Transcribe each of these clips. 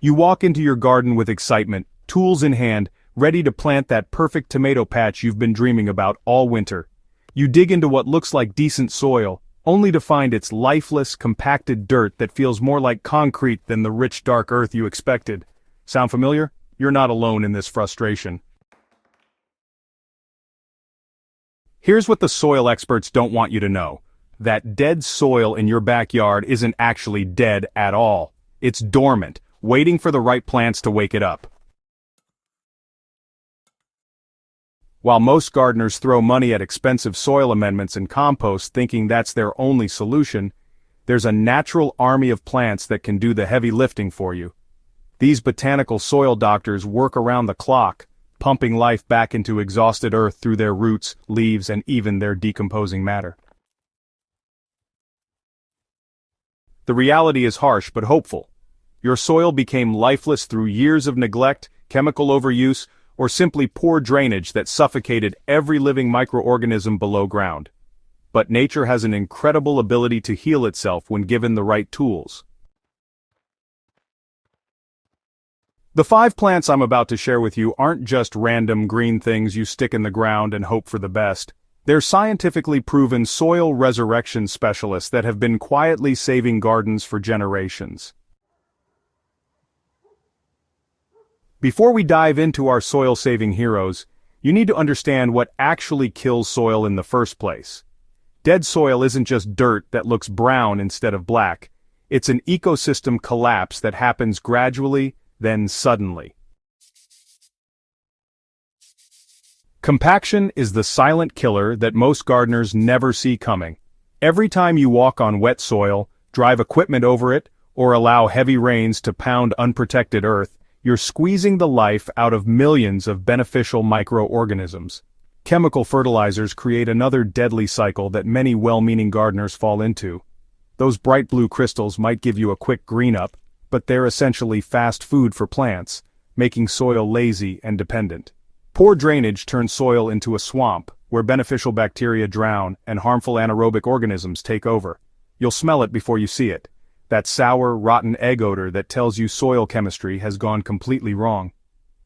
You walk into your garden with excitement, tools in hand, ready to plant that perfect tomato patch you've been dreaming about all winter. You dig into what looks like decent soil, only to find it's lifeless, compacted dirt that feels more like concrete than the rich, dark earth you expected. Sound familiar? You're not alone in this frustration. Here's what the soil experts don't want you to know. That dead soil in your backyard isn't actually dead at all. It's dormant, waiting for the right plants to wake it up. While most gardeners throw money at expensive soil amendments and compost thinking that's their only solution, there's a natural army of plants that can do the heavy lifting for you. These botanical soil doctors work around the clock, pumping life back into exhausted earth through their roots, leaves, and even their decomposing matter. The reality is harsh but hopeful. Your soil became lifeless through years of neglect, chemical overuse, or simply poor drainage that suffocated every living microorganism below ground. But nature has an incredible ability to heal itself when given the right tools. The 5 plants I'm about to share with you aren't just random green things you stick in the ground and hope for the best. They're scientifically proven soil resurrection specialists that have been quietly saving gardens for generations. Before we dive into our soil-saving heroes, you need to understand what actually kills soil in the first place. Dead soil isn't just dirt that looks brown instead of black. It's an ecosystem collapse that happens gradually, then suddenly. Compaction is the silent killer that most gardeners never see coming. Every time you walk on wet soil, drive equipment over it, or allow heavy rains to pound unprotected earth, you're squeezing the life out of millions of beneficial microorganisms. Chemical fertilizers create another deadly cycle that many well-meaning gardeners fall into. Those bright blue crystals might give you a quick green up, but they're essentially fast food for plants, making soil lazy and dependent. Poor drainage turns soil into a swamp, where beneficial bacteria drown and harmful anaerobic organisms take over. You'll smell it before you see it. That sour, rotten egg odor that tells you soil chemistry has gone completely wrong.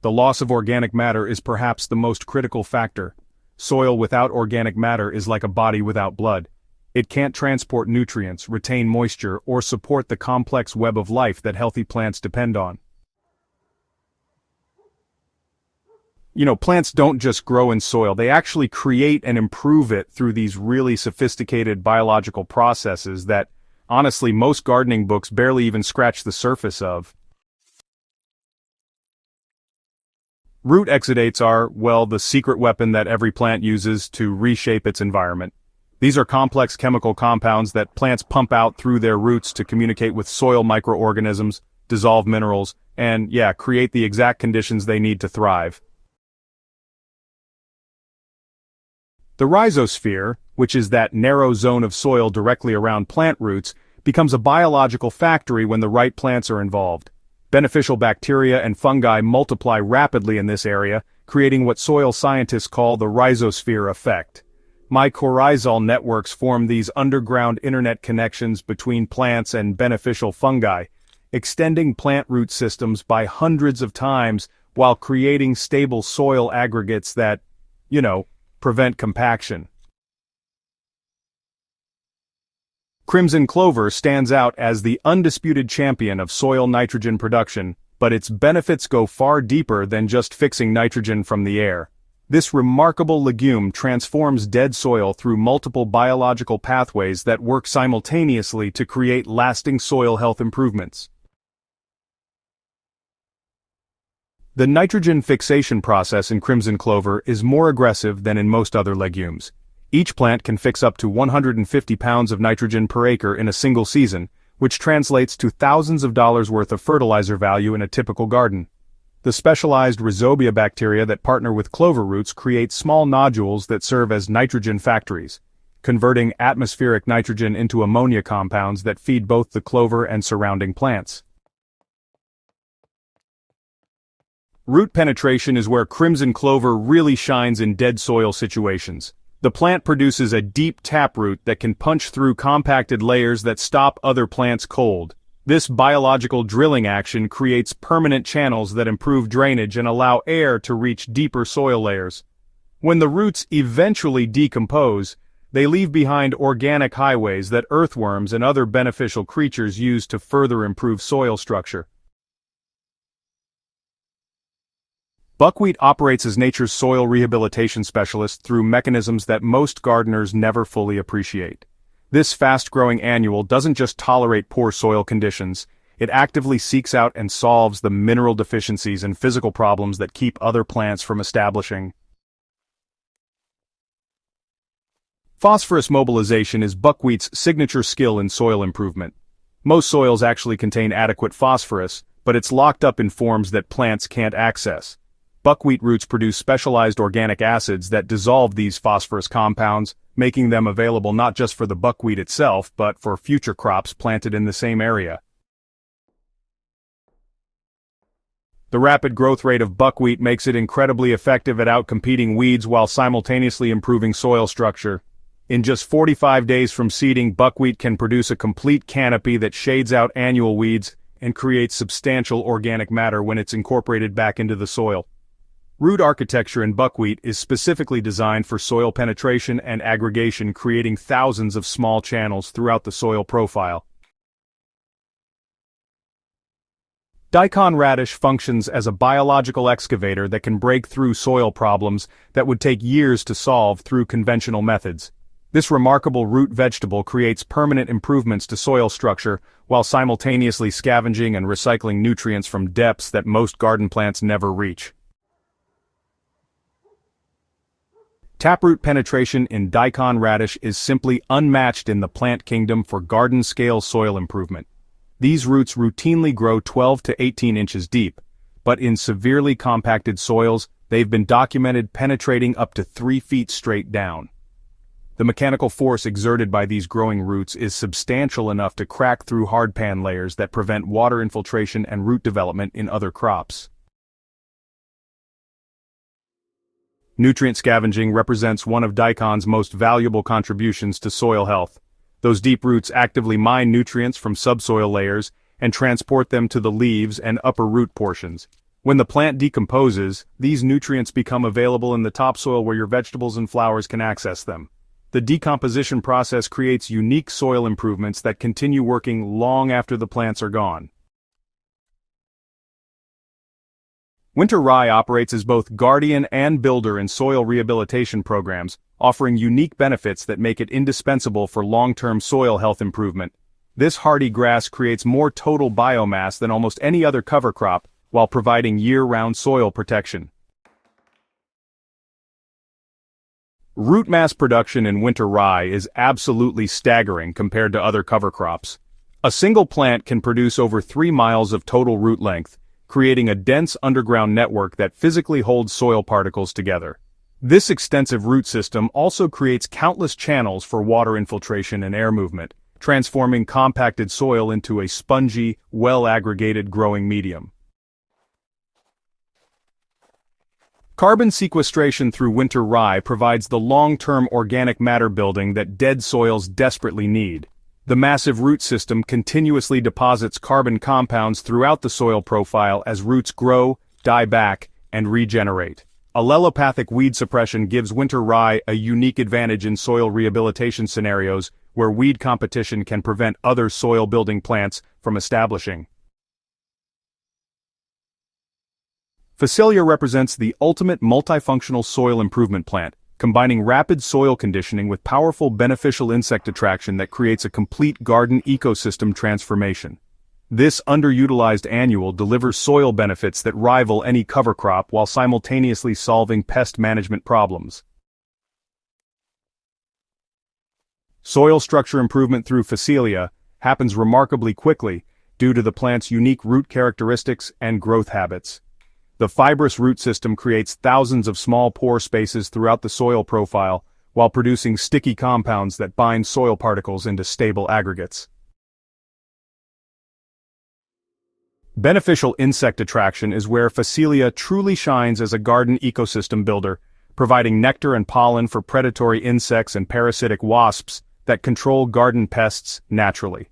The loss of organic matter is perhaps the most critical factor. Soil without organic matter is like a body without blood. It can't transport nutrients, retain moisture, or support the complex web of life that healthy plants depend on. Plants don't just grow in soil, they actually create and improve it through these really sophisticated biological processes that, honestly, most gardening books barely even scratch the surface of. Root exudates are, well, the secret weapon that every plant uses to reshape its environment. These are complex chemical compounds that plants pump out through their roots to communicate with soil microorganisms, dissolve minerals, and, create the exact conditions they need to thrive. The rhizosphere, which is that narrow zone of soil directly around plant roots, becomes a biological factory when the right plants are involved. Beneficial bacteria and fungi multiply rapidly in this area, creating what soil scientists call the rhizosphere effect. Mycorrhizal networks form these underground internet connections between plants and beneficial fungi, extending plant root systems by hundreds of times while creating stable soil aggregates that, prevent compaction. Crimson clover stands out as the undisputed champion of soil nitrogen production, but its benefits go far deeper than just fixing nitrogen from the air. This remarkable legume transforms dead soil through multiple biological pathways that work simultaneously to create lasting soil health improvements. The nitrogen fixation process in crimson clover is more aggressive than in most other legumes. Each plant can fix up to 150 pounds of nitrogen per acre in a single season, which translates to thousands of dollars worth of fertilizer value in a typical garden. The specialized rhizobia bacteria that partner with clover roots create small nodules that serve as nitrogen factories, converting atmospheric nitrogen into ammonia compounds that feed both the clover and surrounding plants. Root penetration is where crimson clover really shines in dead soil situations. The plant produces a deep taproot that can punch through compacted layers that stop other plants cold. This biological drilling action creates permanent channels that improve drainage and allow air to reach deeper soil layers. When the roots eventually decompose, they leave behind organic highways that earthworms and other beneficial creatures use to further improve soil structure. Buckwheat operates as nature's soil rehabilitation specialist through mechanisms that most gardeners never fully appreciate. This fast-growing annual doesn't just tolerate poor soil conditions, it actively seeks out and solves the mineral deficiencies and physical problems that keep other plants from establishing. Phosphorus mobilization is buckwheat's signature skill in soil improvement. Most soils actually contain adequate phosphorus, but it's locked up in forms that plants can't access. Buckwheat roots produce specialized organic acids that dissolve these phosphorus compounds, making them available not just for the buckwheat itself, but for future crops planted in the same area. The rapid growth rate of buckwheat makes it incredibly effective at outcompeting weeds while simultaneously improving soil structure. In just 45 days from seeding, buckwheat can produce a complete canopy that shades out annual weeds and creates substantial organic matter when it's incorporated back into the soil. Root architecture in buckwheat is specifically designed for soil penetration and aggregation, creating thousands of small channels throughout the soil profile. Daikon radish functions as a biological excavator that can break through soil problems that would take years to solve through conventional methods. This remarkable root vegetable creates permanent improvements to soil structure while simultaneously scavenging and recycling nutrients from depths that most garden plants never reach. Taproot penetration in daikon radish is simply unmatched in the plant kingdom for garden-scale soil improvement. These roots routinely grow 12 to 18 inches deep, but in severely compacted soils, they've been documented penetrating up to 3 feet straight down. The mechanical force exerted by these growing roots is substantial enough to crack through hardpan layers that prevent water infiltration and root development in other crops. Nutrient scavenging represents one of daikon's most valuable contributions to soil health. Those deep roots actively mine nutrients from subsoil layers and transport them to the leaves and upper root portions. When the plant decomposes, these nutrients become available in the topsoil where your vegetables and flowers can access them. The decomposition process creates unique soil improvements that continue working long after the plants are gone. Winter rye operates as both guardian and builder in soil rehabilitation programs, offering unique benefits that make it indispensable for long-term soil health improvement. This hardy grass creates more total biomass than almost any other cover crop, while providing year-round soil protection. Root mass production in winter rye is absolutely staggering compared to other cover crops. A single plant can produce over 3 miles of total root length, creating a dense underground network that physically holds soil particles together. This extensive root system also creates countless channels for water infiltration and air movement, transforming compacted soil into a spongy, well-aggregated growing medium. Carbon sequestration through winter rye provides the long-term organic matter building that dead soils desperately need. The massive root system continuously deposits carbon compounds throughout the soil profile as roots grow, die back, and regenerate. Allelopathic weed suppression gives winter rye a unique advantage in soil rehabilitation scenarios where weed competition can prevent other soil-building plants from establishing. Phacelia represents the ultimate multifunctional soil improvement plant, combining rapid soil conditioning with powerful beneficial insect attraction that creates a complete garden ecosystem transformation. This underutilized annual delivers soil benefits that rival any cover crop while simultaneously solving pest management problems. Soil structure improvement through Phacelia happens remarkably quickly due to the plant's unique root characteristics and growth habits. The fibrous root system creates thousands of small pore spaces throughout the soil profile, while producing sticky compounds that bind soil particles into stable aggregates. Beneficial insect attraction is where Phacelia truly shines as a garden ecosystem builder, providing nectar and pollen for predatory insects and parasitic wasps that control garden pests naturally.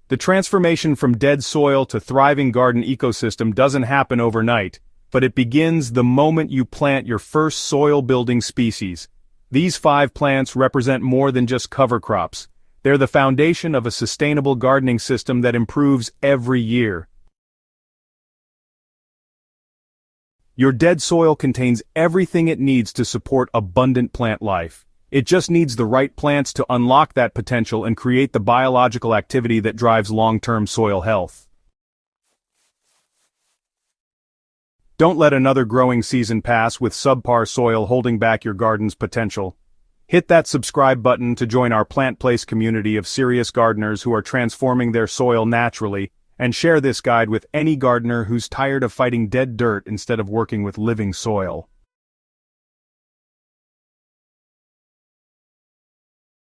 The transformation from dead soil to thriving garden ecosystem doesn't happen overnight, but it begins the moment you plant your first soil-building species. These 5 plants represent more than just cover crops. They're the foundation of a sustainable gardening system that improves every year. Your dead soil contains everything it needs to support abundant plant life. It just needs the right plants to unlock that potential and create the biological activity that drives long-term soil health. Don't let another growing season pass with subpar soil holding back your garden's potential. Hit that subscribe button to join our Plant Place community of serious gardeners who are transforming their soil naturally, and share this guide with any gardener who's tired of fighting dead dirt instead of working with living soil.